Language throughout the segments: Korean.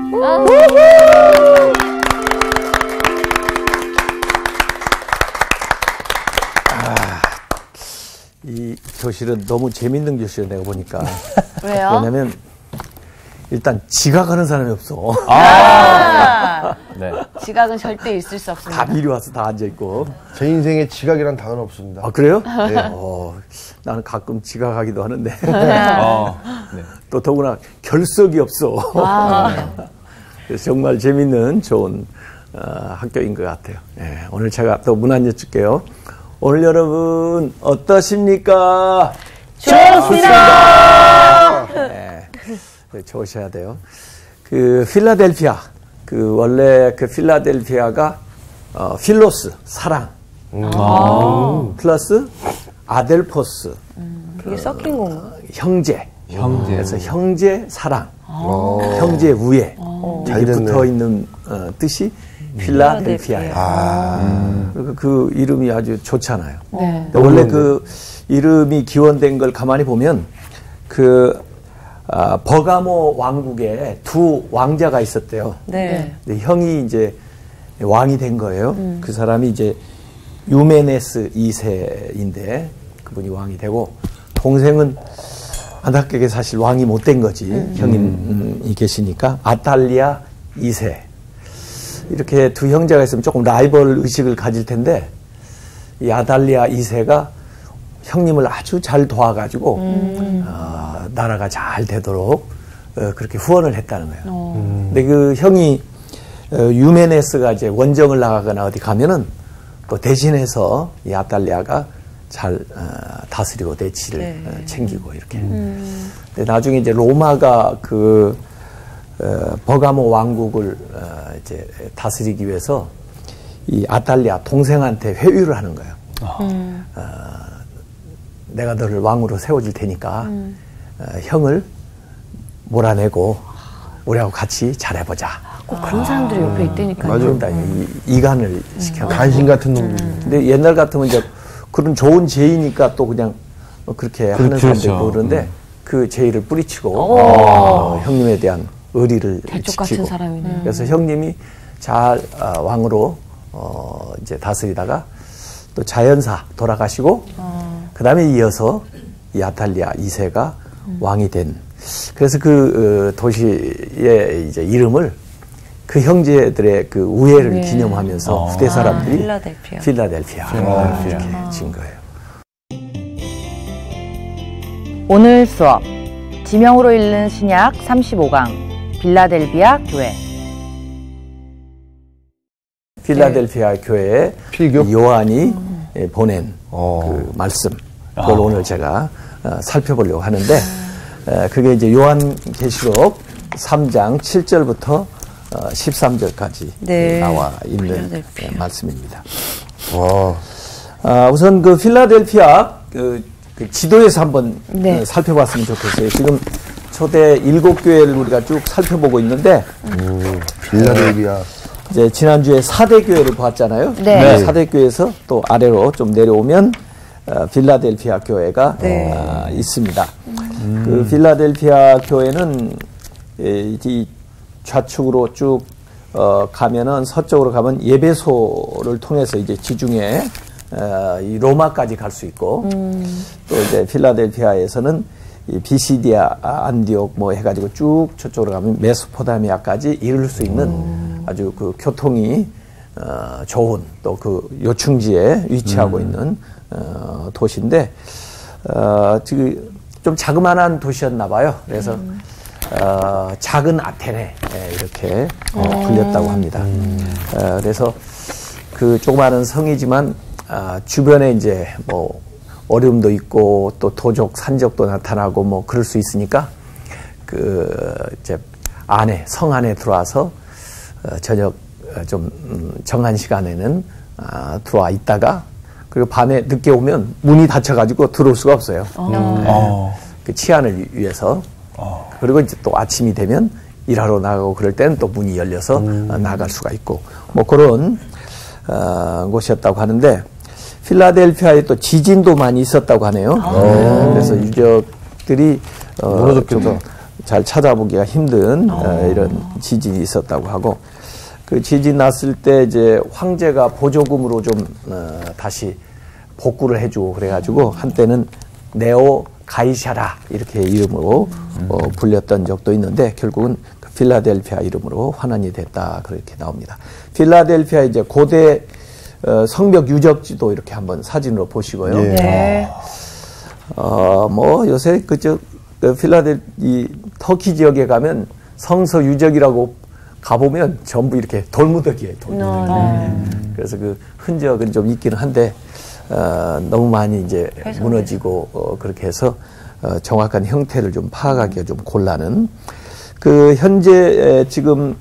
몰라. 이 교실은 너무 재밌는 교실이에요, 내가 보니까. 왜요? 왜냐면, 일단 지각하는 사람이 없어. 네. 지각은 절대 있을 수 없습니다. 다 미리 와서 다 앉아있고. 제 인생에 지각이란 단어는 없습니다. 아, 그래요? 네. 나는 가끔 지각하기도 하는데. 네. 또 더구나 결석이 없어. 그래서 정말 재밌는 좋은 학교인 것 같아요. 네, 오늘 제가 또 문 안 여쭐게요. 오늘 여러분 어떠십니까? 좋습니다. 네, 좋으셔야 돼요. 그 필라델피아, 그 원래 그 필라델피아가 필로스 사랑 플러스 아델포스 그게 섞인 건가? 형제. 그래서 형제 사랑, 형제 우애 잘 이게 됐네. 붙어 있는 뜻이 필라델피아예요. 그리고 그 이름이 아주 좋잖아요. 네. 원래 그 이름이 기원된 걸 가만히 보면 그 버가모 왕국에 두 왕자가 있었대요. 네. 근데 형이 이제 왕이 된 거예요. 그 사람이 이제 유메네스 2세인데 그분이 왕이 되고 동생은 안타깝게 사실 왕이 못 된 거지. 형님이 계시니까 아탈리아 2세. 이렇게 두 형제가 있으면 조금 라이벌 의식을 가질 텐데 이 아달리아 2세가 형님을 아주 잘 도와가지고 나라가 잘 되도록 그렇게 후원을 했다는 거예요. 근데 그 형이 유메네스가 이제 원정을 나가거나 어디 가면은 또 대신해서 이 아달리아가 잘 다스리고 내치를 챙기고 이렇게. 근데 나중에 이제 로마가 그 버가모 왕국을 이제 다스리기 위해서 이 아달리아 동생한테 회유를 하는 거예요. 내가 너를 왕으로 세워줄 테니까 형을 몰아내고 우리하고 같이 잘해보자. 꼭 그런 사람들이 옆에 있다니까요. 맞습니다. 이간을 시켜. 간신 같은 놈들. 근데 옛날 같으면 이제 그런 좋은 제의니까 또 그냥 그렇게 하는 사람들이 있고 그런데 그 제의를 뿌리치고 형님에 대한 의리를 대쪽 같은 지키고. 사람이네. 그래서 형님이 잘 왕으로 이제 다스리다가 또 자연사 돌아가시고 그 다음에 이어서 이 아탈리아 2세가 왕이 된. 그래서 그 도시의 이제 이름을 그 형제들의 그 우애를 기념하면서 후대 사람들이 필라델피아 이렇게 지은 거예요. 오늘 수업 지명으로 읽는 신약 35강 빌라델비아 교회. 필라델피아 교회에 필교? 요한이 보낸 그 말씀 그걸 오늘 제가 살펴보려고 하는데 그게 이제 요한계시록 3장 7절부터 13절까지 나와 있는 말씀입니다. 우선 그 필라델피아 그 지도에서 한번 살펴봤으면 좋겠어요. 지금 초대 7교회를 우리가 쭉 살펴보고 있는데 필라델비아 이제 지난주에 4대 교회를 봤잖아요. 네. 4대 교회에서 또 아래로 좀 내려오면 필라델피아 교회가 있습니다. 그 필라델피아 교회는 이 좌측으로 쭉 가면은 서쪽으로 가면 예배소를 통해서 이제 지중해 이 로마까지 갈 수 있고 또 이제 필라델피아에서는 이 비시디아, 안디옥 뭐 해가지고 쭉 저쪽으로 가면 메소포타미아까지 이룰 수 있는 아주 그 교통이 좋은 또 그 요충지에 위치하고 있는 도시인데 지금 좀 자그마한 도시였나 봐요. 그래서 작은 아테네 이렇게 불렸다고 합니다. 그래서 그 조그마한 성이지만 주변에 이제 뭐 어려움도 있고 또 도적 산적도 나타나고 뭐 그럴 수 있으니까 그 이제 성 안에 들어와서 저녁 좀 정한 시간에는 들어와 있다가 그리고 밤에 늦게 오면 문이 닫혀가지고 들어올 수가 없어요. 그 치안을 위해서. 그리고 이제 또 아침이 되면 일하러 나가고 그럴 때는 또 문이 열려서 나갈 수가 있고 뭐 그런 곳이었다고 하는데 필라델피아에 또 지진도 많이 있었다고 하네요. 그래서 유적들이 좀 잘 찾아보기가 힘든 이런 지진이 있었다고 하고 그 지진 났을 때 이제 황제가 보조금으로 좀 다시 복구를 해주고 그래가지고 한때는 네오 가이샤라 이렇게 이름으로 불렸던 적도 있는데 결국은 그 필라델피아 이름으로 환원이 됐다 그렇게 나옵니다. 필라델피아 이제 고대 성벽 유적지도 이렇게 한번 사진으로 보시고요. 네. 뭐 요새 그저 이 터키 지역에 가면 성서 유적이라고 가보면 전부 이렇게 돌무더기예요. 그래서 그 흔적은 좀 있기는 한데 너무 많이 이제 무너지고 그렇게 해서 정확한 형태를 좀 파악하기가 좀 곤란한 그 현재 지금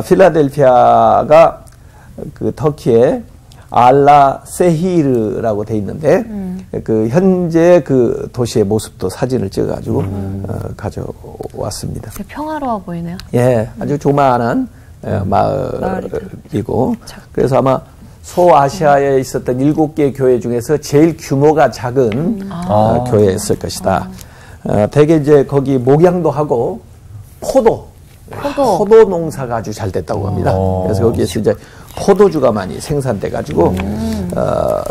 필라델피아가 그 터키의 알라 세히르라고 돼 있는데 그 현재 그 도시의 모습도 사진을 찍어가지고 가져왔습니다. 되게 평화로워 보이네요. 예, 아주 조만한 마을이고 그래서 아마 소아시아에 있었던 7개 교회 중에서 제일 규모가 작은 교회였을 것이다. 대개 이제 거기 목양도 하고 포도 농사가 아주 잘 됐다고 합니다. 그래서 거기에서 이제 포도주가 많이 생산돼 가지고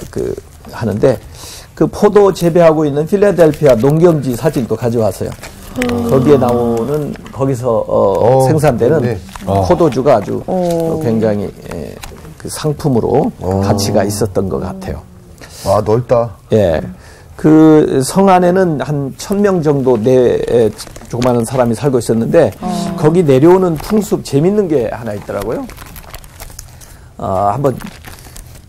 그 하는데 그 포도 재배하고 있는 필라델피아 농경지 사진도 가져왔어요. 거기에 나오는 거기서 생산되는 포도주가 아주 굉장히 그 상품으로 가치가 있었던 것 같아요. 아, 넓다. 예. 그 성 안에는 한 1000명 정도 조그마한 사람이 살고 있었는데 거기 내려오는 풍습 재밌는 게 하나 있더라고요. 한번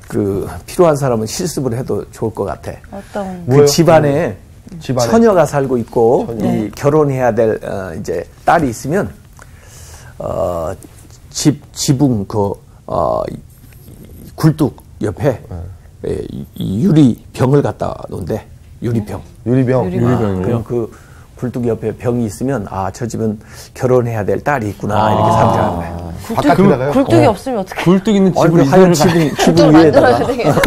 그 필요한 사람은 실습을 해도 좋을 것 같아. 어떤 그 집안에 처녀가 살고 있고 이 결혼해야 될 이제 딸이 있으면 지붕 굴뚝 옆에 이 유리병을 갖다 놓은데 유리병. 유리병이요? 그 굴뚝 옆에 병이 있으면 저 집은 결혼해야 될 딸이 있구나 이렇게 상상하는 거예요. 굴뚝이 없으면 어떻게? 굴뚝 있는 집을 하얀 지붕 위에다가 못하겠다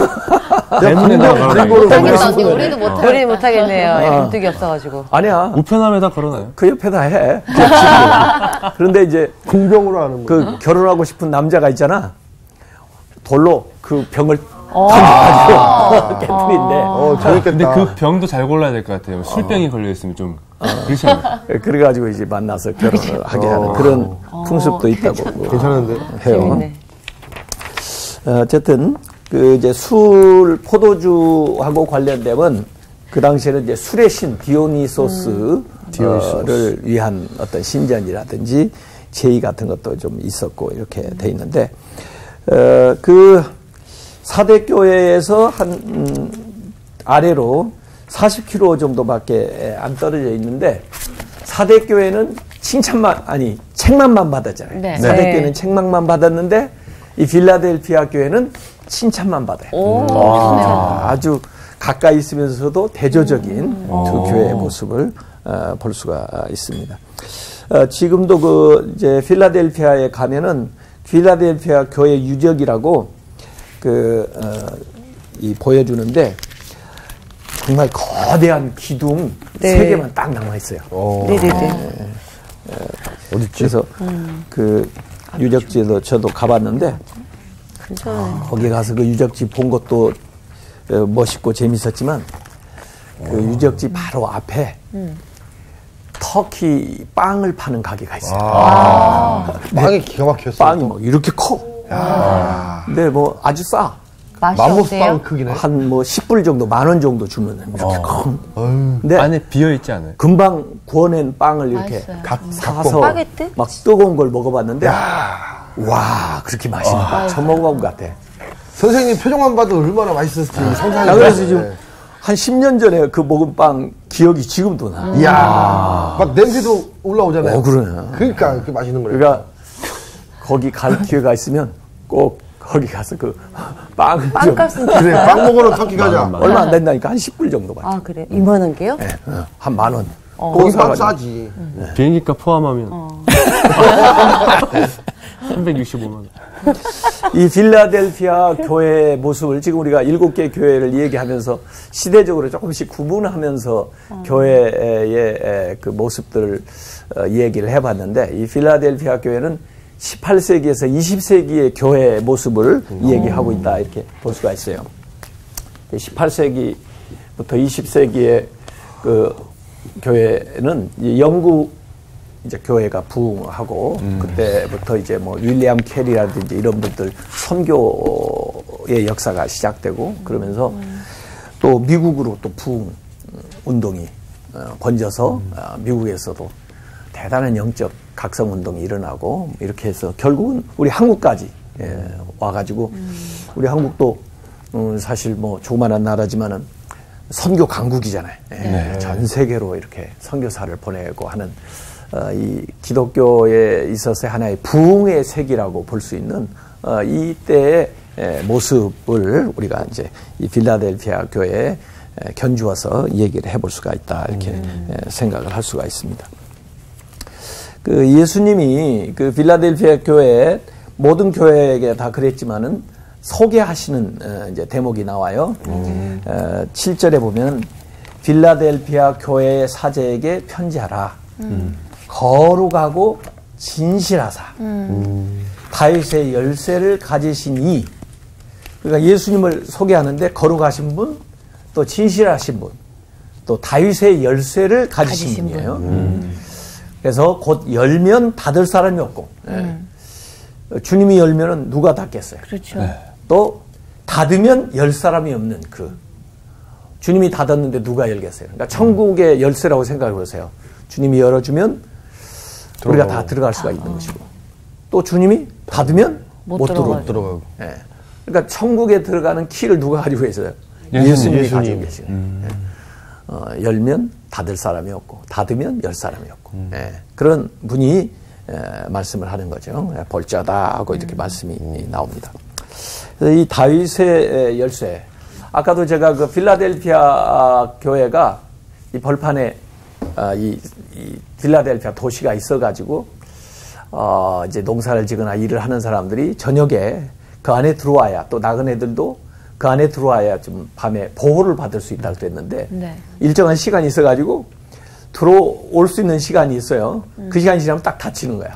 언니. 우리도 못하겠다. 우리 못하겠네요. 굴뚝이 없어가지고. 아니야. 우편함에다 걸어놔요. 그 옆에다 해. 그런데 이제 공병으로 하는 거. 그 결혼하고 싶은 남자가 있잖아. 돌로 그 병을 던져가지고 깨뜨린데. 재밌겠다. 근데 그 병도 잘 골라야 될 것 같아요. 술병이 걸려있으면 좀 그렇지 않아요? 그래가지고 이제 만나서 결혼을 하게 하는 그런 풍습도 있다고 괜찮은데? 해요. 재밌네. 어쨌든 그 이제 포도주하고 관련되면 그 당시에는 이제 술의 신 디오니소스를 위한 어떤 신전이라든지 제의 같은 것도 좀 있었고 이렇게 돼 있는데 그 사대교회에서 한 아래로 40km 정도밖에 안 떨어져 있는데 사대교회는 책망만 받았잖아요. 네. 사대교회는 책망만 받았는데 이 필라델피아 교회는 칭찬만 받아요. 아주 가까이 있으면서도 대조적인 두 교회의 모습을 볼 수가 있습니다. 지금도 그 이제 필라델피아에 가면은 필라델피아 교회 유적이라고 이 보여주는데 정말 거대한 기둥 세 개만 딱 남아 있어요. 네네네. 어딨지? 그래서 그 유적지에도 저도 가봤는데 거기 가서 그 유적지 본 것도 멋있고 재밌었지만 그 유적지 바로 앞에 터키 빵을 파는 가게가 있어요. 빵이 기가 막혔어. 빵이 뭐 이렇게 커. 근데 뭐 아주 싸. 맛이 맘모스 어때요? 빵 크기네. 한 뭐 10불 정도, 10,000원 정도 주면 이렇게 커. 근데 안에 비어있지 않아요? 금방 구워낸 빵을 이렇게 사서 스파게티? 막 뜨거운 걸 먹어봤는데 와 그렇게 맛있는 거 처음 먹어본 것 같아. 선생님 표정만 봐도 얼마나 맛있었을지 상상이 그래서 돼. 지금 한 10년 전에 그 먹은 빵 기억이 지금도 나. 이야, 막 냄새도 올라오잖아요. 그러네. 그러니까 그렇게 맛있는 거예요. 그러니까 거기 갈 기회가 있으면 꼭 거기 가서 그 빵을 빵값은 그래, 빵 먹으러 터키 가자. 얼마 안 된다니까 한 10불 정도 받죠. 아 그래? 이만한 게요? 네, 한 10,000원. 거기 빵 싸지. 비행기값 포함하면. 365만. 이 필라델피아 교회의 모습을 지금 우리가 7개 교회를 얘기하면서 시대적으로 조금씩 구분하면서 교회의 그 모습들을 얘기를 해봤는데, 이 필라델피아 교회는 18세기에서 20세기의 교회의 모습을 얘기하고 있다, 이렇게 볼 수가 있어요. 18세기부터 20세기의 그 교회는 영국 이제 교회가 부흥하고 그때부터 이제 뭐 윌리엄 캐리라든지 이런 분들 선교의 역사가 시작되고 그러면서 또 미국으로 또 부흥 운동이 번져서 미국에서도 대단한 영적 각성 운동이 일어나고 이렇게 해서 결국은 우리 한국까지 와가지고 우리 한국도 사실 뭐 조그만한 나라지만은 선교 강국이잖아요. 네. 전 세계로 이렇게 선교사를 보내고 하는 이 기독교에 있어서 하나의 부흥의 세기라고 볼 수 있는 이때의 모습을 우리가 이제 이 필라델피아 교회에 견주어서 얘기를 해볼 수가 있다, 이렇게 생각을 할 수가 있습니다. 그 예수님이 그 필라델피아 교회 모든 교회에게 다 그랬지만은 소개하시는 이제 대목이 나와요. 7절에 보면 필라델피아 교회의 사제에게 편지하라. 거룩하고 진실하사 다윗의 열쇠를 가지신 이, 그러니까 예수님을 소개하는데 거룩하신 분, 또 진실하신 분, 또 다윗의 열쇠를 가지신 분이에요. 그래서 곧 열면 닫을 사람이 없고, 주님이 열면은 누가 닫겠어요? 그렇죠. 또 닫으면 열 사람이 없는 그 주님이 닫았는데 누가 열겠어요? 그러니까 천국의 열쇠라고 생각해 보세요. 주님이 열어주면 우리가 다 들어갈 수가 있는 것이고, 또 주님이 닫으면 못 들어가고. 예. 그러니까 천국에 들어가는 키를 누가 가지고 있어요? 예수님이 가지고 계시고. 열면 닫을 사람이 없고, 닫으면 열 사람이 없고. 그런 분이 말씀을 하는 거죠. 볼자다 하고 이렇게 말씀이 나옵니다. 이 다윗의 열쇠. 아까도 제가 그 필라델피아 교회가 이 벌판에 이 필라델피아 도시가 있어가지고 이제 농사를 지거나 일을 하는 사람들이 저녁에 그 안에 들어와야, 또 나그네들도 그 안에 들어와야 좀 밤에 보호를 받을 수 있다고 그랬는데, 일정한 시간이 있어가지고 들어올 수 있는 시간이 있어요. 그 시간이 지나면 딱 닫히는 거야.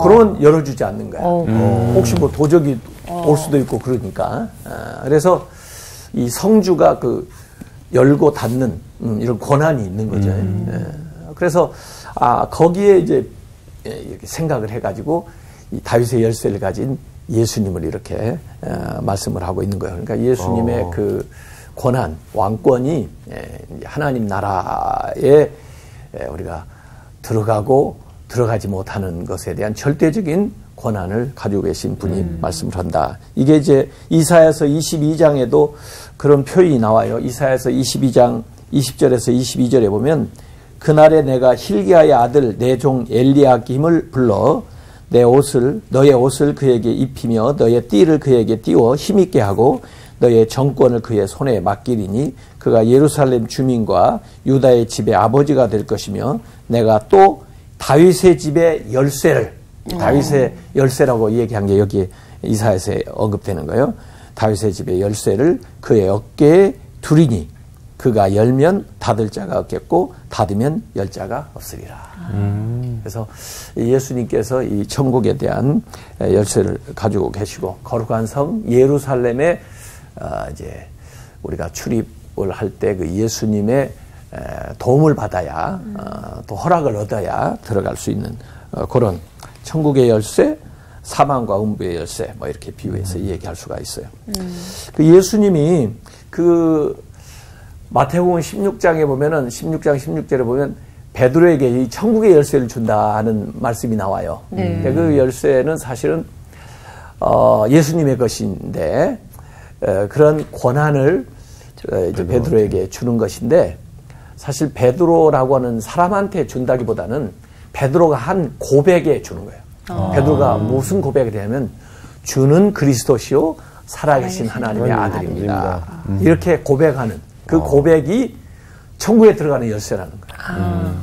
그러면 열어주지 않는 거야. 혹시 뭐 도적이 올 수도 있고 그러니까. 그래서 이 성주가 그 열고 닫는 이런 권한이 있는 거죠. 그래서 거기에 이제 이렇게 생각을 해가지고 이 다윗의 열쇠를 가진 예수님을 이렇게 말씀을 하고 있는 거예요. 그러니까 예수님의 그 권한, 왕권이 하나님 나라에 우리가 들어가고 들어가지 못하는 것에 대한 절대적인 권한을 가지고 계신 분이 말씀을 한다. 이게 이제 이사야서 22장에도 그런 표현이 나와요. 이사야서 22장 20절에서 22절에 보면, 그날에 내가 hilkiya의 아들 내 종 엘리야김을 불러 너의 옷을 그에게 입히며 너의 띠를 그에게 띄워 힘있게 하고 너의 정권을 그의 손에 맡기리니 그가 예루살렘 주민과 유다의 집의 아버지가 될 것이며, 내가 또 다윗의 집의 열쇠를, 다윗의 열쇠라고 얘기한 게 여기 이사야서 언급되는 거예요. 다윗의 집의 열쇠를 그의 어깨에 두리니 그가 열면 닫을 자가 없겠고 닫으면 열 자가 없으리라. 그래서 예수님께서 이 천국에 대한 열쇠를 가지고 계시고, 거룩한 성 예루살렘에 이제 우리가 출입을 할 때 그 예수님의 도움을 받아야, 또 허락을 얻어야 들어갈 수 있는 그런 천국의 열쇠, 사망과 음부의 열쇠, 뭐 이렇게 비유해서 얘기할 수가 있어요. 그 예수님이 그 마태복음 16장에 보면은 16장 16절에 보면 베드로에게 이 천국의 열쇠를 준다 하는 말씀이 나와요. 근데 그 열쇠는 사실은 예수님의 것인데 그런 권한을 이제 베드로에게 주는 것인데, 사실 베드로라고 하는 사람한테 준다기보다는 베드로가 한 고백에 주는 거예요. 베드로가 무슨 고백이 되냐면 주는 그리스도시요 살아계신 하나님의 아들입니다. 이렇게 고백하는 그 고백이 천국에 들어가는 열쇠라는 거예요.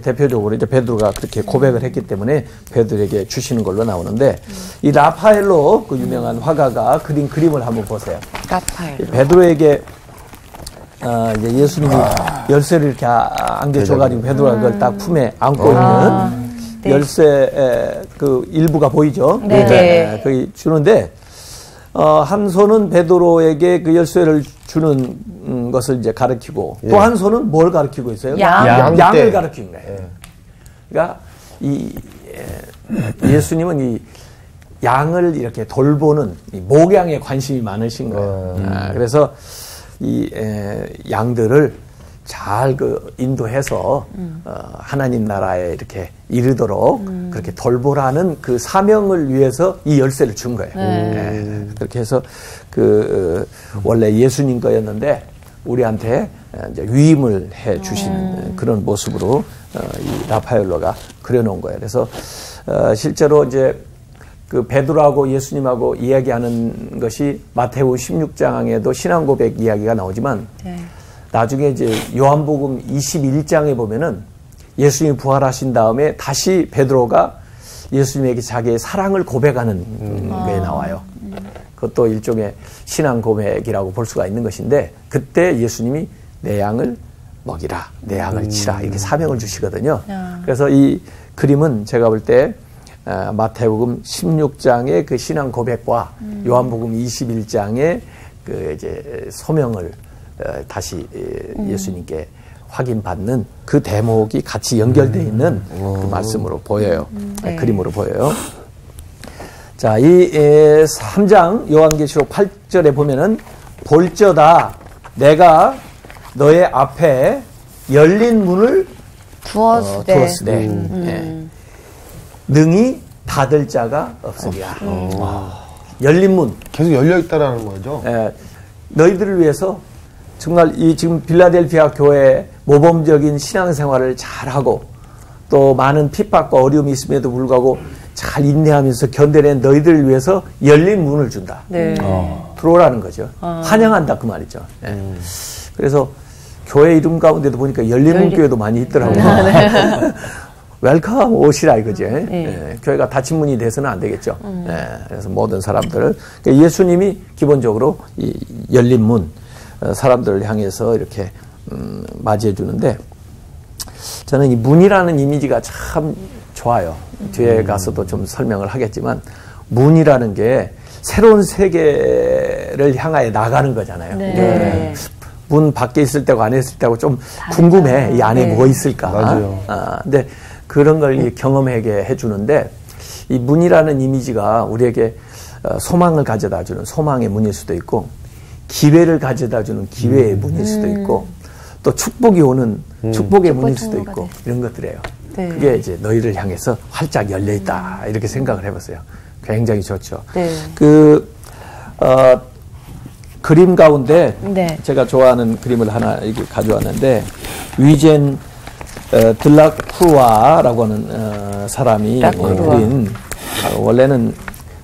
대표적으로 이제 베드로가 그렇게 고백을 했기 때문에 베드로에게 주시는 걸로 나오는데 이 라파엘로 그 유명한 화가가 그린 그림을 한번 보세요. 라파엘. 베드로에게 이제 예수님이 열쇠를 이렇게 안겨줘가지고 베드로가 그걸 딱 품에 안고 있는 네. 열쇠 그 일부가 보이죠. 네. 거기 주는데 한 손은 베드로에게 그 열쇠를 주는 것을 이제 가르치고 또 한 손은 뭘 가르치고 있어요? 양을 가르치는 거예요. 그러니까 예수님은 이 양을 이렇게 돌보는 이 목양에 관심이 많으신 거예요. 그래서 이 양들을 잘 그 인도해서 하나님 나라에 이렇게 이르도록 그렇게 돌보라는 그 사명을 위해서 이 열쇠를 준 거예요. 그렇게 해서 그 원래 예수님 거였는데 우리한테 이제 위임을 해 주시는 그런 모습으로 이 라파엘로가 그려놓은 거예요. 그래서 실제로 이제 그 베드로하고 예수님하고 이야기하는 것이 마태복음 16장에도 신앙 고백 이야기가 나오지만 나중에 이제 요한복음 21장에 보면은 예수님이 부활하신 다음에 다시 베드로가 예수님에게 자기의 사랑을 고백하는 게 나와요. 그것도 일종의 신앙 고백이라고 볼 수가 있는 것인데 그때 예수님이 내 양을 먹이라, 내 양을 치라 이렇게 사명을 주시거든요. 그래서 이 그림은 제가 볼 때 마태복음 16장의 그 신앙 고백과 요한복음 21장의 그 이제 소명을 다시 예수님께 확인받는 그 대목이 같이 연결되어 있는 그 말씀으로 보여요. 그림으로 보여요. 자, 이 3장 요한계시록 8절에 보면은 볼저다 내가 너의 앞에 열린 문을 두었으되 능히 닫을 자가 없으리라. 열린 문. 계속 열려있다라는 거죠? 너희들을 위해서 정말 이 지금 빌라델피아 교회 모범적인 신앙생활을 잘하고 또 많은 핍박과 어려움이 있음에도 불구하고 잘 인내하면서 견뎌낸 너희들을 위해서 열린 문을 준다. 들어오라는 거죠. 환영한다 그 말이죠. 그래서 교회 이름 가운데도 보니까 열린 문 교회도 많이 있더라고요. 웰컴 오시라 이거지. 교회가 닫힌 문이 돼서는 안 되겠죠. 그래서 모든 사람들을 그러니까 예수님이 기본적으로 이 열린 문 사람들을 향해서 이렇게 맞이해 주는데 저는 이 문이라는 이미지가 참 좋아요. 뒤에 가서도 좀 설명을 하겠지만 문이라는 게 새로운 세계를 향하여 나가는 거잖아요. 문 밖에 있을 때고 안에 있을 때고 좀 궁금해. 이 안에 뭐가 있을까. 맞아요. 근데 그런 걸 경험하게 해주는데 이 문이라는 이미지가 우리에게 소망을 가져다 주는 소망의 문일 수도 있고 기회를 가져다 주는 기회의 문일 수도 있고 또 축복이 오는 축복의 문일 수도 있고 이런 것들이에요. 그게 이제 너희를 향해서 활짝 열려 있다 이렇게 생각을 해보세요. 굉장히 좋죠. 그 그림 가운데 제가 좋아하는 그림을 하나 이렇게 가져왔는데 위젠 들라크루아라고 하는 사람이 그린 원래는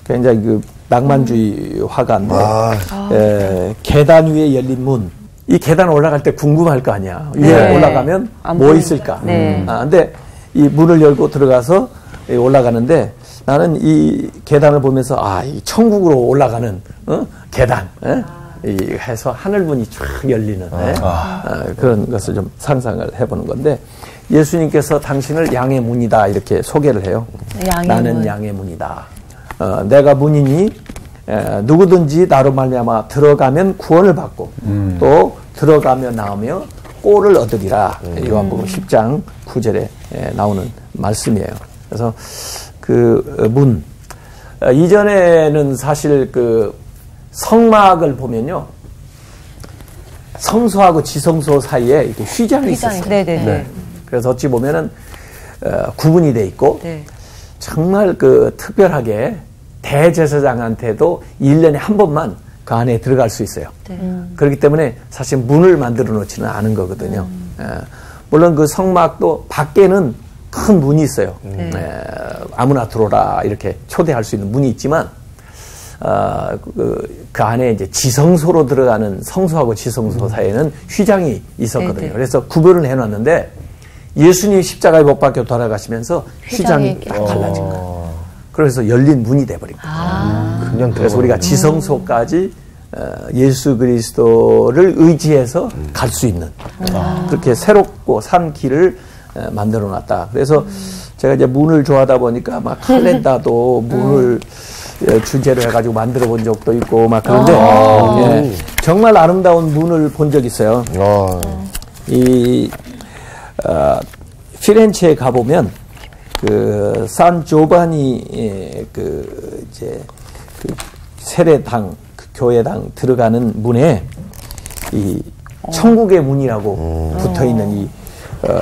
굉장히 그 낭만주의 화가인데 계단 위에 열린 문. 이 계단 올라갈 때 궁금할 거 아니야. 위에 올라가면 뭐 있을까. 근데 이 문을 열고 들어가서 올라가는데 나는 이 계단을 보면서 이 천국으로 올라가는 계단 해서 하늘문이 쫙 열리는 그런 것을 좀 상상을 해보는 건데 예수님께서 당신을 양의 문이다 이렇게 소개를 해요. 나는 문. 양의 문이다. 내가 문이니 누구든지 나로 말미암아 들어가면 구원을 받고 또 들어가며 나오며 꼴을 얻으리라. 요한복음 10장 9절에 나오는 말씀이에요. 그래서 그 문 이전에는 사실 그 성막을 보면요 성소하고 지성소 사이에 이렇게 휘장이 있었어요. 그래서 어찌 보면은 구분이 돼 있고 정말 그 특별하게 대제사장한테도 1년에 한 번만 그 안에 들어갈 수 있어요. 그렇기 때문에 사실 문을 만들어 놓지는 않은 거거든요. 물론 그 성막도 밖에는 큰 문이 있어요. 아무나 들어오라 이렇게 초대할 수 있는 문이 있지만 그 안에 이제 지성소로 들어가는 성소하고 지성소 사이에는 휘장이 있었거든요. 그래서 구별을 해놨는데 예수님 십자가에 못 박혀 돌아가시면서 휘장이 딱 갈라진 거예요. 그래서 열린 문이 돼버린 거예요. 그냥 그래서 우리가 지성소까지 예수 그리스도를 의지해서 갈 수 있는 그렇게 새롭고 산 길을 만들어 놨다. 그래서 제가 이제 문을 좋아하다 보니까 막 칼렌다도 문을 주제로 해가지고 만들어 본 적도 있고 막 그런데 예, 정말 아름다운 문을 본 적 있어요. 이 피렌체에 가보면 그 산 조바니 그 이제 그 세례당 그 교회당 들어가는 문에 이 천국의 문이라고 붙어 있는 이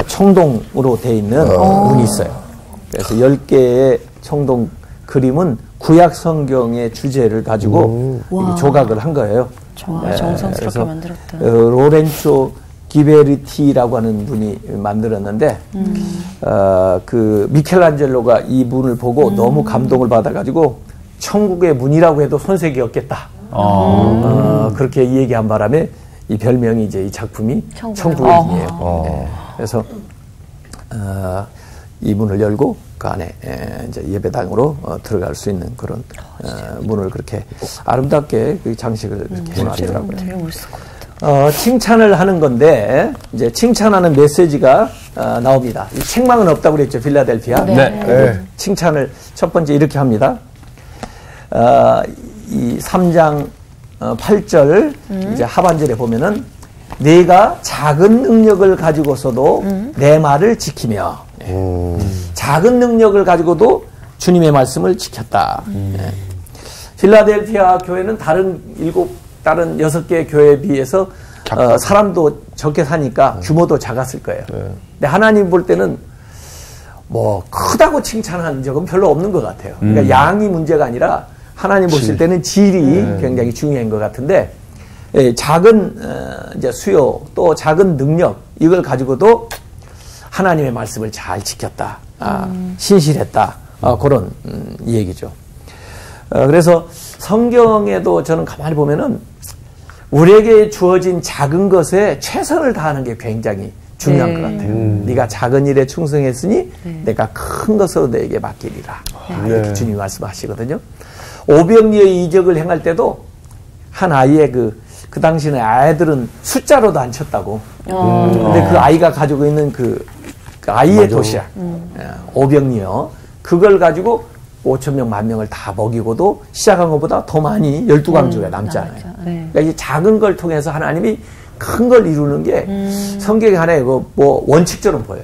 청동으로 돼 있는 문이 있어요. 그래서 10개의 청동 그림은 구약 성경의 주제를 가지고 조각을 한 거예요. 정말 정성스럽게 만들었다. 로렌조 기베르티라고 하는 분이 만들었는데 그 미켈란젤로가 이 문을 보고 너무 감동을 받아가지고 천국의 문이라고 해도 손색이 없겠다. 그렇게 얘기한 바람에 이 별명이 이제 이 작품이 천국의 문이에요. 네. 그래서 이 문을 열고 그 안에 이제 예배당으로 들어갈 수 있는 그런 문을 그렇게 아름답게 그 장식을 이렇게 해놨더라고요. 되게 멋있을 것 같아요. 칭찬을 하는 건데 이제 칭찬하는 메시지가 나옵니다. 이 책망은 없다고 그랬죠, 필라델피아. 네. 칭찬을 첫 번째 이렇게 합니다. 이 3장 8절 이제 하반절에 보면은 내가 작은 능력을 가지고서도 내 말을 지키며 작은 능력을 가지고도 주님의 말씀을 지켰다. 예. 필라델피아 교회는 다른 6개의 교회에 비해서 사람도 적게 사니까 규모도 작았을 거예요. 근데 하나님 볼 때는 뭐 크다고 칭찬한 적은 별로 없는 것 같아요. 그러니까 양이 문제가 아니라 하나님 보실 때는 질이 굉장히 중요한 것 같은데 작은 이제 수요 또 작은 능력 이걸 가지고도 하나님의 말씀을 잘 지켰다. 신실했다. 그런 얘기죠. 그래서 성경에도 저는 가만히 보면은 우리에게 주어진 작은 것에 최선을 다하는 게 굉장히 중요한 것 같아요. 네가 작은 일에 충성했으니 내가 큰 것으로 너에게 맡기리라. 이렇게 주님이 말씀하시거든요. 오병이어의 이적을 행할 때도 한 아이의 그 당시에 아이들은 숫자로도 안 쳤다고. 근데 그 아이가 가지고 있는 그 아이의 도시락, 오병이어, 그걸 가지고 5,000명, 10,000명을 다 먹이고도 시작한 것보다 더 많이 12강조가 남잖아요. 그러니까 이 작은 걸 통해서 하나님이 큰 걸 이루는 게 성경의 하나의 뭐 원칙처럼 보여요.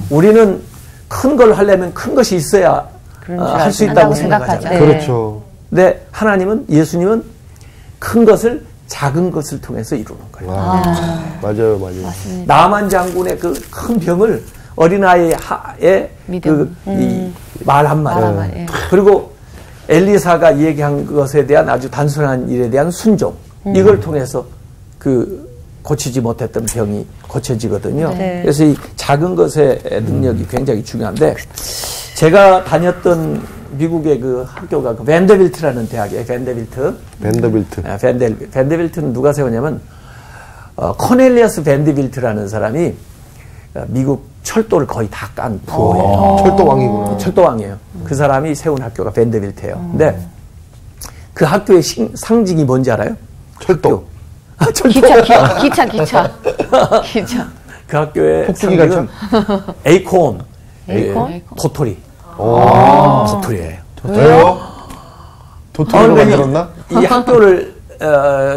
우리는 큰 걸 하려면 큰 것이 있어야 할 수 있다고 생각하잖아요. 그렇죠. 근데 하나님은, 예수님은 큰 것을 작은 것을 통해서 이루는 거예요. 맞아요. 맞습니다. 나만 장군의 그 큰 병을 어린아이의 말 한마디. 그리고 엘리사가 얘기한 것에 대한 아주 단순한 일에 대한 순종. 이걸 통해서 고치지 못했던 병이 고쳐지거든요. 그래서 이 작은 것의 능력이 굉장히 중요한데, 제가 다녔던 미국의 그 학교가 밴더빌트라는 대학이에요. 밴더빌트. 밴더빌트는 누가 세웠냐면, 코넬리어스 밴더빌트라는 사람이 미국 철도를 거의 다 깐 부호예요. 철도왕이구나. 철도왕이에요. 그 사람이 세운 학교가 밴더빌트예요. 근데 그 학교의 상징이 뭔지 알아요? 철도. 기차. 그 학교의 폭죽이 상징은 에이콘. 도토리. 도토리예요. 왜요? 도토리로 만들었나? 이 학교를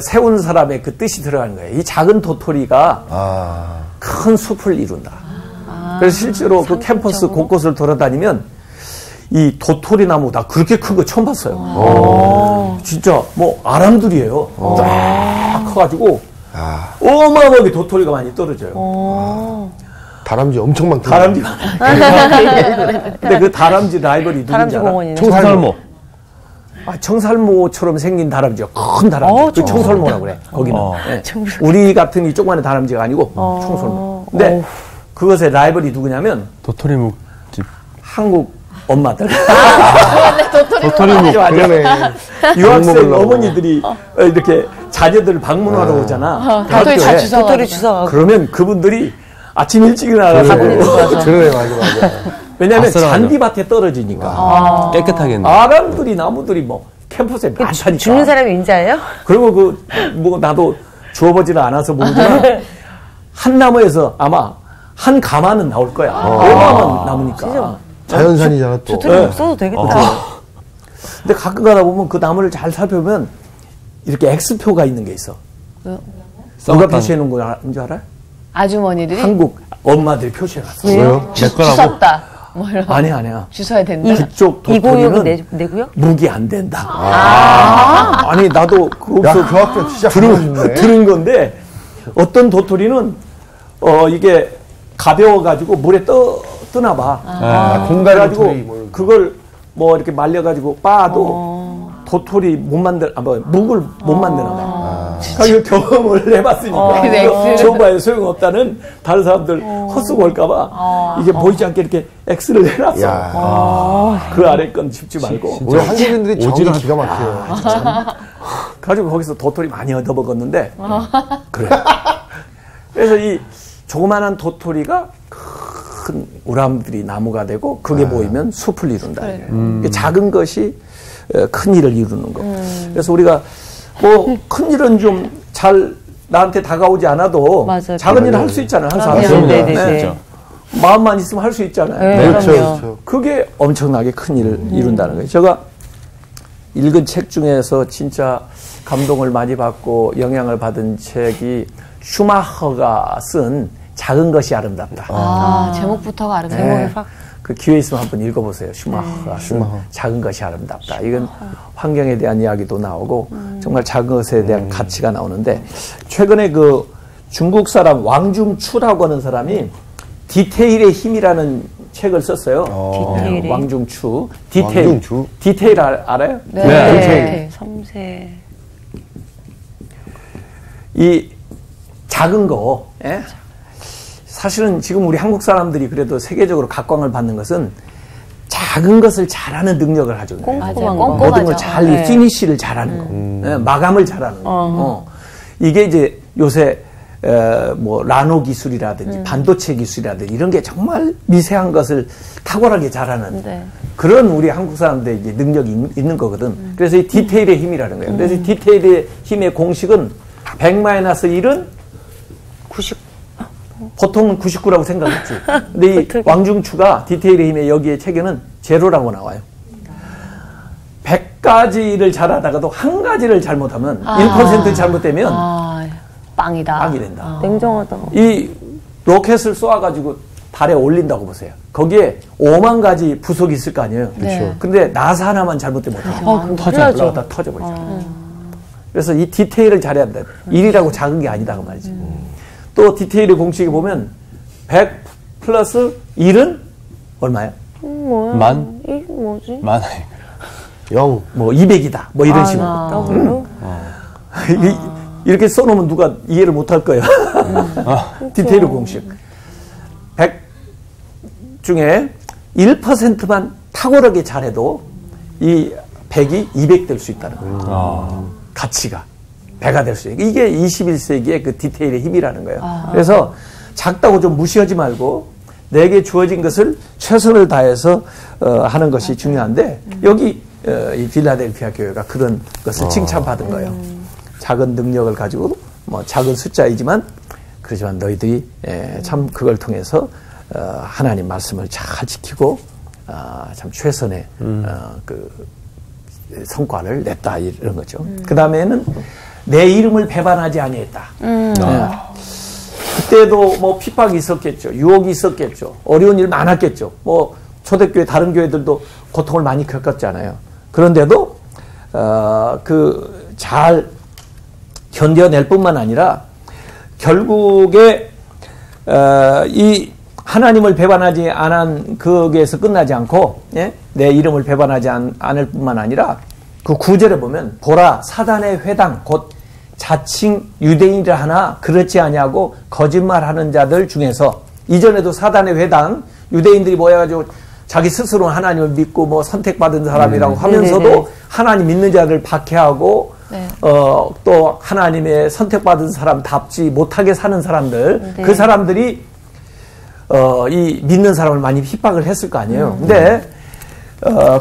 세운 사람의 그 뜻이 들어가는 거예요. 이 작은 도토리가 큰 숲을 이룬다. 그래서 실제로 그 캠퍼스 곳곳을 돌아다니면 이 도토리 나무다 그렇게 큰 거 처음 봤어요. 진짜 뭐 아람들이에요. 쫙 커가지고 어마어마하게 도토리가 많이 떨어져요. 다람쥐 엄청 많다. 다람쥐 많아요. 근데 그 다람쥐 라이벌이 누군지 알아? 청살모. 청살모처럼 생긴 다람쥐요. 큰 다람쥐. 그 청설모라고 그래. 거기는. 네. 우리 같은 이 조그마한 다람쥐가 아니고 청설모. 근데 그것의 라이벌이 누구냐면 도토리묵집. 한국 엄마들. 도토리묵. 그러네. 유학생 어머니들이 이렇게 자녀들 방문하러 오잖아. 도토리 주사가. 그러면 그분들이 아침 일찍 일어나서 그래, 맞아. 왜냐하면 아슬아슬하죠. 잔디밭에 떨어지니까 깨끗하겠네. 아람들이 나무들이 뭐 캠퍼스에 많다니까. 죽는 사람이 인자예요? 그리고 뭐 나도 주워보지는 않아서 모르지만 한 나무에서 아마 한 가마는 나올 거야. 어마어마한 나무니까. 자연산이잖아, 또. 주택이 없어도 되겠다. 근데 가끔 가다 보면 그 나무를 잘 살펴보면 이렇게 X표가 있는 게 있어. 누가 표시해 놓은 거인지 알아요? 아주머니들이 한국 엄마들이 표시해놨어. 왜요? 내 거라고? 주웠다. 뭐 이런. 아니야. 주워야 된다. 그쪽 이 구역은 도토리는 내 구역? 무기 안 된다. 아니 나도 야, 거기서 그 학교 진짜 가르쳤네. 들은 건데 어떤 도토리는 이게 가벼워가지고 물에 뜨나 봐. 공갈 그래가지고 도토리 뭐 이런 거. 그걸 뭐 이렇게 말려가지고 빻아도 도토리 못 만들, 묵을 못 만드나 봐. 그러니까 경험을 해봤으니까. 근데 X를- 줘봐야 소용없다는 다른 사람들 헛수고 올까봐 이게 보이지 않게 이렇게 X를 해놨어. 야. 그 아래 건 짚지 말고. 우리 한국인들이 정이 오지랖. 기가 막혀요. 가지고 거기서 도토리 많이 얻어먹었는데 그래. 그래서 이 조그마한 도토리가 큰 우람들이 나무가 되고 그게 보이면 숲을 이룬다. 이게 작은 것이 큰 일을 이루는 거. 그래서 우리가 뭐 큰 일은 좀 잘 나한테 다가오지 않아도 맞아요. 작은 일을 할 수 있잖아요. 한 사람. 그럼요. 그럼요. 네네네. 진짜. 마음만 있으면 할 수 있잖아요. 네, 그렇죠, 그럼요. 그렇죠. 그게 엄청나게 큰 일을 이룬다는 거예요. 제가 읽은 책 중에서 진짜 감동을 많이 받고 영향을 받은 책이 슈마허가 쓴 작은 것이 아름답다. 제목부터가 아름다워. 네. 그 기회 있으면 한번 읽어보세요. 슈마허가 쓴 작은 것이 아름답다. 이건 환경에 대한 이야기도 나오고 정말 작은 것에 대한 가치가 나오는데 최근에 그 중국 사람 왕중추라고 하는 사람이 디테일의 힘이라는 책을 썼어요. 디테일의 왕중추. 디테일. 왕중추? 디테일 알아요? 네. 네. 섬세. 이 작은 거, 예? 사실은 지금 우리 한국 사람들이 그래도 세계적으로 각광을 받는 것은 작은 것을 잘하는 능력을 가지고 있는 거예요. 꼼꼼한 맞아요. 거. 모든 걸 꼼꼼하죠. 잘, 네. 피니쉬를 잘하는 거, 예, 마감을 잘하는 거. 이게 이제 요새 뭐 라노 기술이라든지 반도체 기술이라든지 이런 게 정말 미세한 것을 탁월하게 잘하는 네. 그런 우리 한국 사람들의 이제 능력이 있는 거거든. 그래서 이 디테일의 힘이라는 거예요. 그래서 이 디테일의 힘의 공식은 100-1은 90. 보통은 99라고 생각했지. 근데 이 왕중추가 디테일의 힘의 여기에 책에는 제로라고 나와요. 100가지를 잘하다가도 한 가지를 잘못하면 1% 잘못되면 빵이다. 빵이 된다. 냉정하다. 이 로켓을 쏘아가지고 달에 올린다고 보세요. 거기에 5만 가지 부속이 있을 거 아니에요. 그렇죠. 근데 나사 하나만 잘못되면 어떡해요? 그럼 터져. 터져야죠. 올라가다 터져버리잖아요. 그래서 이 디테일을 잘해야 한다. 일이라고 작은 게 아니다 그 말이지. 또 디테일의 공식에 보면 100 플러스 1은 얼마예요? 뭐야? 만? 이게 뭐지? 만. 0. 뭐 200이다. 뭐 이런 식으로. 더블로? 이렇게 써놓으면 누가 이해를 못할 거예요. 디테일의 공식. 100 중에 1%만 탁월하게 잘해도 이 100이 200 될 수 있다는 거예요. 가치가. 배가 될 수 있는. 이게 21세기의 그 디테일의 힘이라는 거예요. 그래서 작다고 좀 무시하지 말고 내게 주어진 것을 최선을 다해서 하는 것이 중요한데 여기 이 필라델피아 교회가 그런 것을 칭찬받은 거예요. 작은 능력을 가지고 뭐 작은 숫자이지만 그렇지만 너희들이 참 그걸 통해서 하나님 말씀을 잘 지키고 참 최선의 그 성과를 냈다 이런 거죠. 그 다음에는 내 이름을 배반하지 아니했다. 그때도 뭐 핍박이 있었겠죠. 유혹이 있었겠죠. 어려운 일 많았겠죠. 뭐 초대교회 다른 교회들도 고통을 많이 겪었잖아요. 그런데도 그 잘 견뎌낼 뿐만 아니라 결국에 이 하나님을 배반하지 않은 거기에서 끝나지 않고 내 이름을 배반하지 않을 뿐만 아니라 그 9절에 보면 보라 사단의 회당 곧 자칭 유대인이라 하나 그렇지 아니하고 거짓말하는 자들 중에서 이전에도 사단의 회당 유대인들이 모여가지고 자기 스스로 하나님을 믿고 뭐 선택받은 사람이라고 하면서도 네네네. 하나님 믿는 자들 박해하고 또 하나님의 선택받은 사람답지 못하게 사는 사람들 그 사람들이 이 믿는 사람을 많이 핍박을 했을 거 아니에요. 근데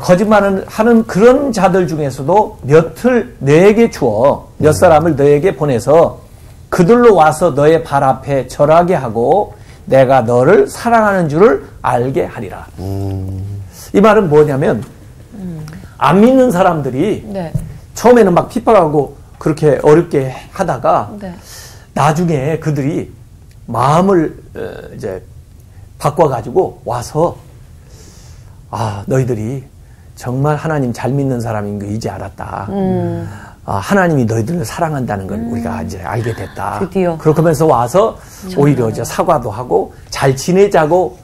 거짓말을 하는 그런 자들 중에서도 몇을 너에게 주어 몇 사람을 너에게 보내서 그들로 와서 너의 발 앞에 절하게 하고 내가 너를 사랑하는 줄을 알게 하리라. 이 말은 뭐냐면 안 믿는 사람들이 네. 처음에는 막 핍박하고 그렇게 어렵게 하다가 네. 나중에 그들이 마음을 이제 바꿔가지고 와서 너희들이 정말 하나님 잘 믿는 사람인 거 이제 알았다. 하나님이 너희들을 사랑한다는 걸 우리가 이제 알게 됐다. 드디어. 그렇게 하면서 와서 오히려 이제 사과도 하고 잘 지내자고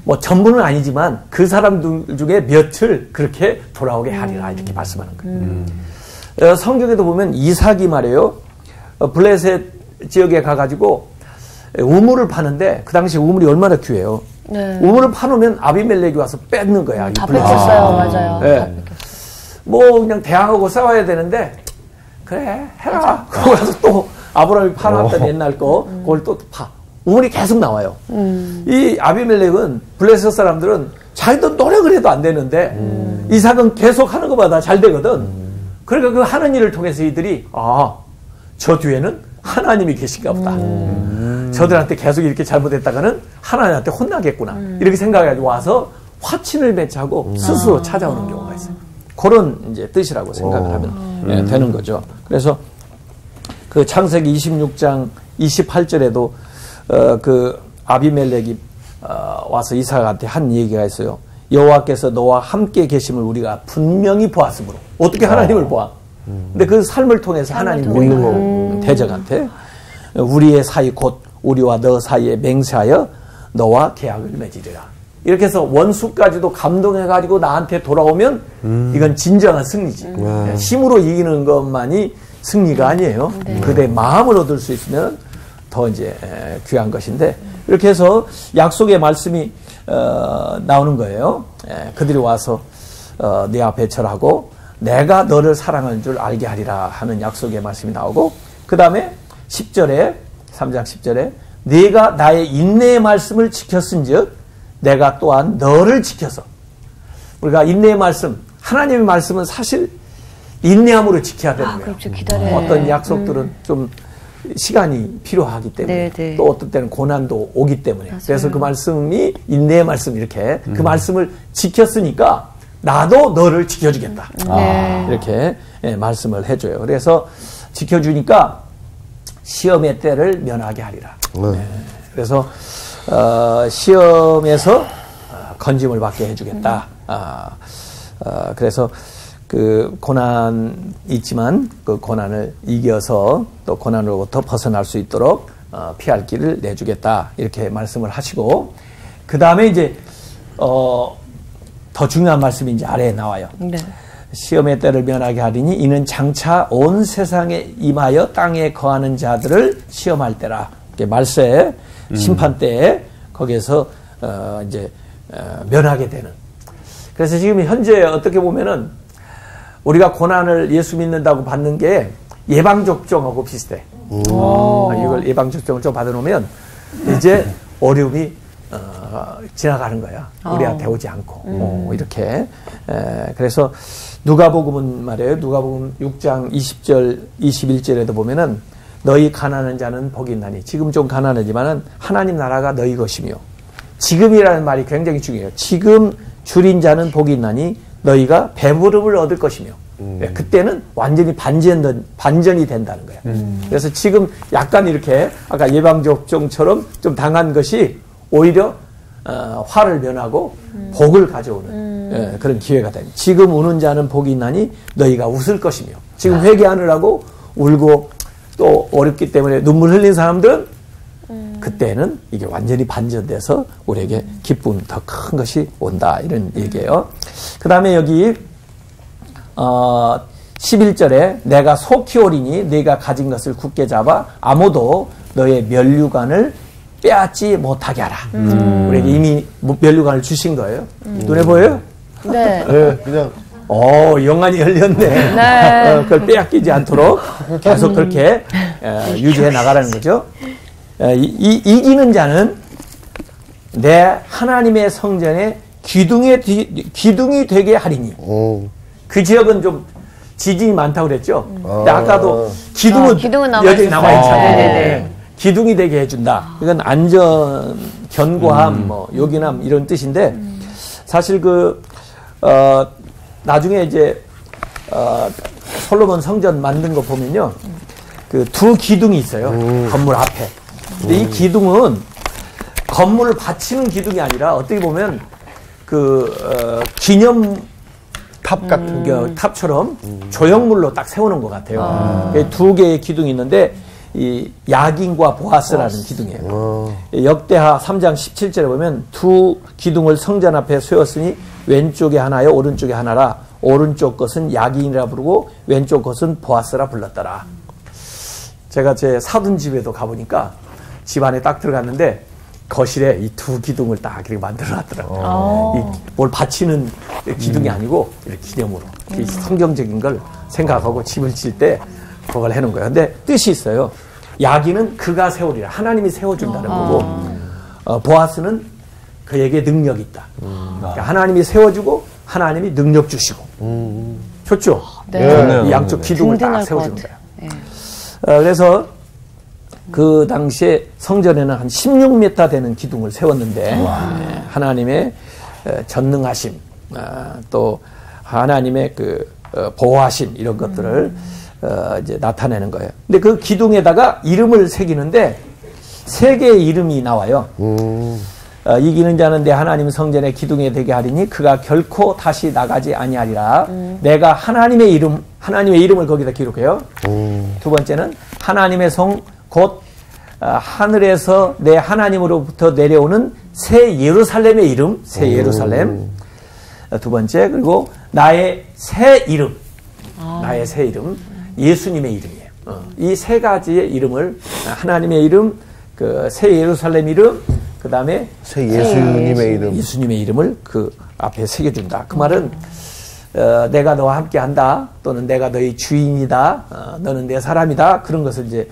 뭐 전부는 아니지만 그 사람들 중에 몇을 그렇게 돌아오게 하리라 이렇게 말씀하는 거예요. 성경에도 보면 이삭이 말이에요. 블레셋 지역에 가가지고 우물을 파는데 그 당시 우물이 얼마나 귀해요. 네. 우물을 파놓으면 아비멜렉이 와서 뺏는 거야. 다 이 블레셋. 뺏겼어요. 맞아요. 네. 다 뺏겼어요. 뭐 그냥 대항하고 싸워야 되는데 그래 해라. 그러고 나서 또 아브라함이 파놨던 옛날 거 그걸 또 파. 우물이 계속 나와요. 이 아비멜렉은 블레셋 사람들은 자기도 노력을 해도 안 되는데 이삭은 계속 하는 것마다 잘 되거든. 그러니까 그 하는 일을 통해서 이들이 저 뒤에는 하나님이 계신가 보다. 저들한테 계속 이렇게 잘못했다가는 하나님한테 혼나겠구나. 이렇게 생각해가지고 와서 화친을 맺하고 스스로 찾아오는 경우가 있어요. 그런 이제 뜻이라고 생각을 하면 되는 거죠. 그래서 그 창세기 26장 28절에도 그 아비멜렉이 와서 이삭한테 한 얘기가 있어요. 여호와께서 너와 함께 계심을 우리가 분명히 보았으므로. 어떻게 하나님을 보아? 근데 그 삶을 통해서 하나님 보이는 거고 대적한테 우리의 사이 곧 우리와 너 사이에 맹세하여 너와 계약을 맺으리라. 이렇게 해서 원수까지도 감동해가지고 나한테 돌아오면 이건 진정한 승리지. 힘으로 이기는 것만이 승리가 아니에요. 그대의 마음을 얻을 수 있으면 더 이제 귀한 것인데 이렇게 해서 약속의 말씀이 나오는 거예요. 그들이 와서 네 앞에 절하고 내가 너를 사랑하는 줄 알게 하리라 하는 약속의 말씀이 나오고 그 다음에 10절에 3장 10절에 네가 나의 인내의 말씀을 지켰은즉 내가 또한 너를 지켜서 우리가 인내의 말씀 하나님의 말씀은 사실 인내함으로 지켜야 되는 거예요. 그렇죠. 기다려야 어떤 약속들은 좀 시간이 필요하기 때문에 네. 또 어떤 때는 고난도 오기 때문에 그래서 그 말씀이 인내의 말씀 이렇게 그 말씀을 지켰으니까 나도 너를 지켜주겠다. 이렇게 말씀을 해줘요. 그래서 지켜주니까 시험의 때를 면하게 하리라. 그래서 시험에서 건짐을 받게 해주겠다. 그래서 그 고난 있지만 그 고난을 이겨서 또 고난으로부터 벗어날 수 있도록 피할 길을 내주겠다. 이렇게 말씀을 하시고 그 다음에 이제 더 중요한 말씀이 이제 아래에 나와요. 네. 시험의 때를 면하게 하리니 이는 장차 온 세상에 임하여 땅에 거하는 자들을 시험할 때라. 말세 심판 때에 거기에서 이제 면하게 되는. 그래서 지금 현재 어떻게 보면은 우리가 고난을 예수 믿는다고 받는 게 예방접종하고 비슷해. 이걸 예방접종을 좀 받아놓으면 이제 어려움이 지나가는 거야. 우리한테 오지 않고. 이렇게. 그래서 누가복음은 말이에요. 누가복음 6장 20절, 21절에도 보면은 너희 가난한 자는 복이 있나니. 지금 좀 가난하지만은 하나님 나라가 너희 것이며. 지금이라는 말이 굉장히 중요해요. 지금 줄인 자는 복이 있나니 너희가 배부름을 얻을 것이며. 그때는 완전히 반전이 된다는 거야. 그래서 지금 약간 이렇게 아까 예방접종처럼 좀 당한 것이 오히려 화를 면하고 복을 가져오는 그런 기회가 됩니다. 지금 우는 자는 복이 있나니 너희가 웃을 것이며 지금 회개하느라고 울고 또 어렵기 때문에 눈물 흘린 사람들은 그때는 이게 완전히 반전돼서 우리에게 기쁨 더 큰 것이 온다 이런 얘기예요. 그 다음에 여기 11절에 내가 속히 오리니 네가 가진 것을 굳게 잡아 아무도 너의 면류관을 빼앗지 못하게 하라. 우리에게 이미 면류관을 주신 거예요. 눈에 보여요? 네. 그냥 영안이 열렸네. 네. 그걸 빼앗기지 않도록 계속 그렇게 유지해 나가라는 거죠. 이기는 자는 내 하나님의 성전에 기둥이 되게 하리니. 그 지역은 좀 지진이 많다고 그랬죠. 근데 아까도 기둥은 여전히 남아있잖아요. 네. 기둥이 되게 해준다. 이건 안전, 견고함, 뭐 요긴함 이런 뜻인데 사실 나중에 이제 솔로몬 성전 만든 거 보면요, 그 두 기둥이 있어요. 건물 앞에. 근데 이 기둥은 건물을 받치는 기둥이 아니라 어떻게 보면 기념 탑 같은 탑처럼 조형물로 딱 세우는 것 같아요. 두 개의 기둥이 있는데 이 야긴과 보아스라는 기둥이에요. 역대하 3장 17절에 보면 두 기둥을 성전 앞에 세웠으니 왼쪽에 하나요 오른쪽에 하나라. 오른쪽 것은 야긴이라 부르고 왼쪽 것은 보아스라 불렀더라. 제가 제 사돈 집에도 가보니까 집 안에 딱 들어갔는데 거실에 이 두 기둥을 딱 이렇게 만들어 놨더라고요. 뭘 받치는 기둥이 아니고 이렇게 기념으로 이 성경적인 걸 생각하고 집을 질 때 그걸 해놓은 거예요. 근데 뜻이 있어요. 야기는 그가 세우리라. 하나님이 세워준다는 거고, 보아스는 그에게 능력이 있다. 그러니까 하나님이 세워주고 하나님이 능력 주시고. 좋죠? 네. 이 양쪽 기둥을 딱 세워주는 거예요. 그래서 그 당시에 성전에는 한 16m 되는 기둥을 세웠는데 하나님의 전능하심, 또 하나님의 보호하심 이런 것들을 이제 나타내는 거예요. 근데 그 기둥에다가 이름을 새기는데 세 개의 이름이 나와요. 이기는 자는 내 하나님 성전의 기둥에 되게 하리니 그가 결코 다시 나가지 아니하리라. 내가 하나님의 이름을 거기다 기록해요. 두 번째는 하나님의 성 곧 하늘에서 내 하나님으로부터 내려오는 새 예루살렘의 이름, 새 예루살렘. 두 번째, 그리고 나의 새 이름, 나의 새 이름, 예수님의 이름이에요. 이 세 가지의 이름을 하나님의 이름, 그 새 예루살렘 이름, 그 다음에 새 예수님의 이름, 예수님의 이름을 그 앞에 새겨준다. 그 말은 내가 너와 함께한다, 또는 내가 너의 주인이다, 너는 내 사람이다. 그런 것을 이제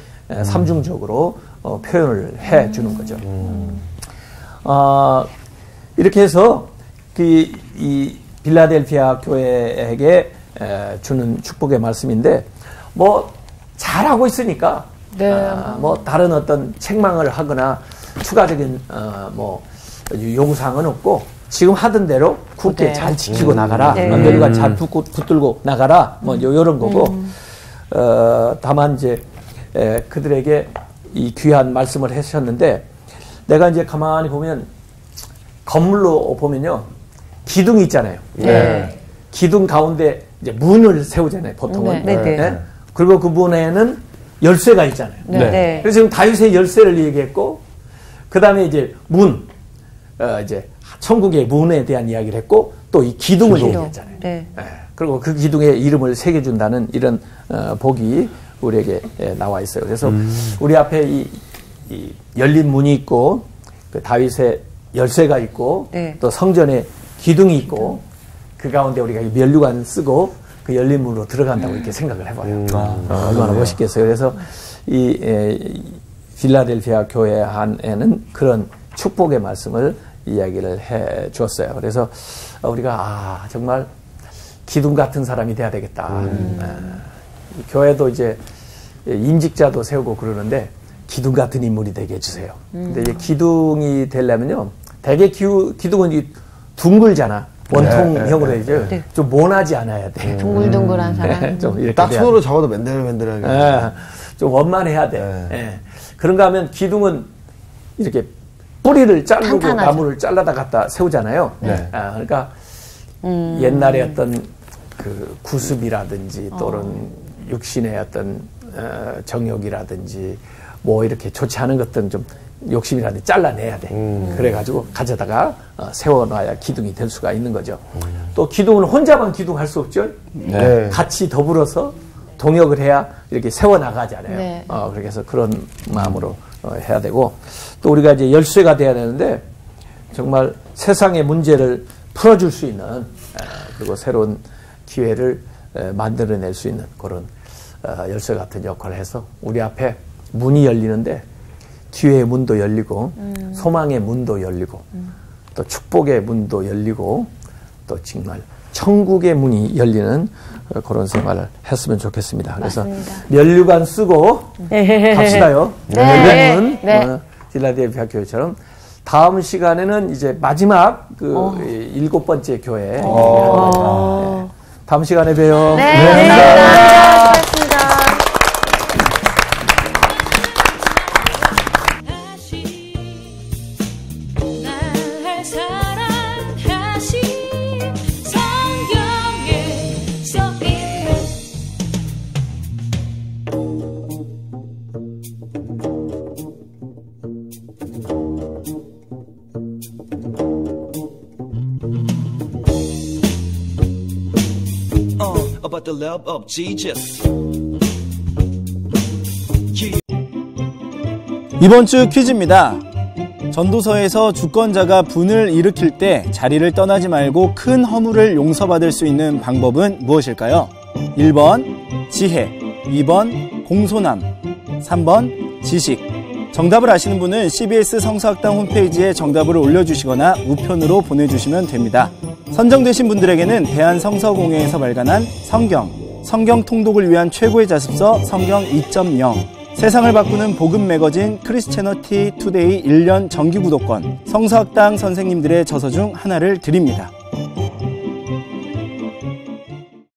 삼중적으로 표현을 해 주는 거죠. 이렇게 해서 이 빌라델피아 교회에게 주는 축복의 말씀인데, 뭐 잘하고 있으니까 뭐 다른 어떤 책망을 하거나 추가적인 뭐 요구사항은 없고, 지금 하던 대로 굳게 잘 지키고 나가라, 멸관 잘 붙들고 나가라, 뭐 요런 거고, 다만 이제 그들에게 이 귀한 말씀을 하셨는데, 내가 이제 가만히 보면 건물로 보면요, 기둥이 있잖아요. 기둥 가운데 이제 문을 세우잖아요, 보통은. 네? 그리고 그 문에는 열쇠가 있잖아요. 그래서 지금 다윗의 열쇠를 얘기했고, 그 다음에 이제 문, 이제 천국의 문에 대한 이야기를 했고, 또 이 기둥을 얘기했잖아요. 그리고 그 기둥에 이름을 새겨준다는 이런 복이 우리에게 나와 있어요. 그래서 우리 앞에 이 열린 문이 있고, 그 다윗의 열쇠가 있고, 또 성전에 기둥이 있고, 그 가운데 우리가 면류관 쓰고 그 열린 문으로 들어간다고 이렇게 생각을 해봐요. 얼마나 멋있겠어요. 그래서 이 필라델피아 교회 안에는 그런 축복의 말씀을 이야기를 해 주었어요. 그래서 우리가 정말 기둥 같은 사람이 돼야 되겠다. 교회도 이제 임직자도 세우고 그러는데 기둥 같은 인물이 되게 해주세요. 근데 이제 기둥이 되려면요, 대개 기둥은 둥글잖아. 원통형으로 해야죠. 좀 모나지 않아야 돼. 둥글둥글한 사람. 좀 이렇게 딱 손으로 잡아도 맨들맨들하게. 좀 원만해야 돼. 그런가 하면 기둥은 이렇게 뿌리를 자르고 탄탄하죠. 나무를 잘라다 갖다 세우잖아요. 그러니까 옛날에 어떤 그 구습이라든지 또는 육신의 어떤 정욕이라든지 뭐 이렇게 좋지 않은 것들은 좀 욕심이라든지 잘라내야 돼. 그래가지고 가져다가 세워놔야 기둥이 될 수가 있는 거죠. 또 기둥은 혼자만 기둥할 수 없죠. 같이 더불어서 동역을 해야 이렇게 세워나가잖아요. 그렇게 해서 그런 마음으로 해야 되고, 또 우리가 이제 열쇠가 돼야 되는데, 정말 세상의 문제를 풀어줄 수 있는, 그리고 새로운 기회를 만들어낼 수 있는 그런 열쇠 같은 역할을 해서 우리 앞에 문이 열리는데 기회의 문도 열리고 소망의 문도 열리고 또 축복의 문도 열리고 또 정말 천국의 문이 열리는 그런 생활을 했으면 좋겠습니다. 그래서 맞습니다. 면류관 쓰고 갑시다요. 네. 면류문 네. 필라델피아 교회처럼 다음 시간에는 이제 마지막 그 7번째 교회. 네. 다음 시간에 봬요. 네. 감사합니다. 고맙습니다. 날 사랑하신 성경에 써있는 about the love of Jesus. 이번 주 퀴즈입니다. 전도서에서 주권자가 분을 일으킬 때 자리를 떠나지 말고 큰 허물을 용서받을 수 있는 방법은 무엇일까요? 1번 지혜, 2번 공손함, 3번 지식. 정답을 아시는 분은 CBS 성서학당 홈페이지에 정답을 올려주시거나 우편으로 보내주시면 됩니다. 선정되신 분들에게는 대한성서공회에서 발간한 성경 통독을 위한 최고의 자습서 성경 2.0, 세상을 바꾸는 복음 매거진 크리스채너티 투데이 1년 정기 구독권, 성서학당 선생님들의 저서 중 하나를 드립니다.